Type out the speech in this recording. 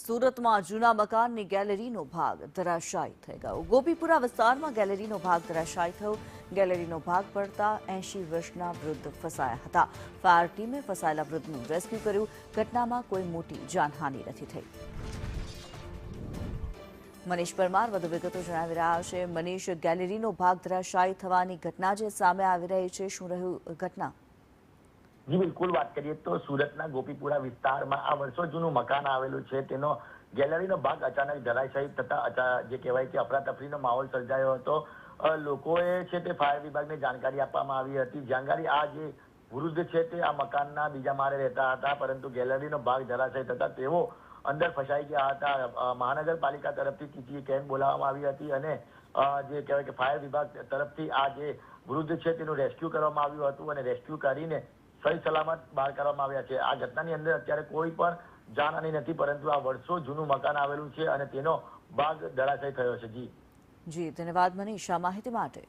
સુરતમાં જૂના મકાનની ગેલેરીનો ભાગ ધરાશાયી થઈ ગયો। ગોપીપુરા વિસ્તારમાં ગેલેરીનો ભાગ ધરાશાયી થયો। ગેલેરીનો ભાગ પડતા 80 વર્ષના વૃદ્ધ ફસાયા હતા। ફાયર ટીમે ફસાયેલા વૃદ્ધનું રેસ્ક્યુ કર્યું। ઘટનામાં કોઈ મોટી જાનહાનિ નથી થઈ। મનીષ પરમાર વધુ વિગતો જણાવી રહ્યા છે। મનીષ, ગેલેરીનો ભાગ ધરાશાયી થવાની ઘટના જે સામે આવી રહી છે, શું રહ્યું ઘટના? જી બિલકુલ, વાત કરીએ તો સુરતના ગોપીપુરા વિસ્તારમાં આ વર્ષો જૂનું મકાન આવેલું છે, તેનો ગેલેરીનો ભાગ અચાનક ધરાશાયી થતા જે કહેવાય કે અફરાતફરીનો માહોલ સર્જાયો હતો। લોકોએ છે તે ફાયર વિભાગને જાણકારી આપવામાં આવી હતી। જાણકારી આ જે વૃદ્ધ છે તે આ મકાનના બીજા માળે રહેતા હતા, પરંતુ ગેલેરીનો ભાગ ધરાશાયી થતા તેઓ અંદર ફસાઈ ગયા હતા। મહાનગરપાલિકા તરફથી ચીચી કેન બોલાવવામાં આવી હતી અને જે કહેવાય કે ફાયર વિભાગ તરફથી આ જે વૃદ્ધ છે તેનું રેસ્ક્યુ કરવામાં આવ્યું હતું અને રેસ્ક્યુ કરીને સહી સલામત બહાર કાઢવામાં આવ્યા છે। આ ઘટનાની અંદર અત્યારે કોઈ પણ જાનહાનિ નથી, પરંતુ આ વર્ષો જૂનું મકાન આવેલું છે અને તેનો ભાગ ધરાશાયી થયો છે। જી ધન્યવાદ મનીષ આ માહિતી માટે।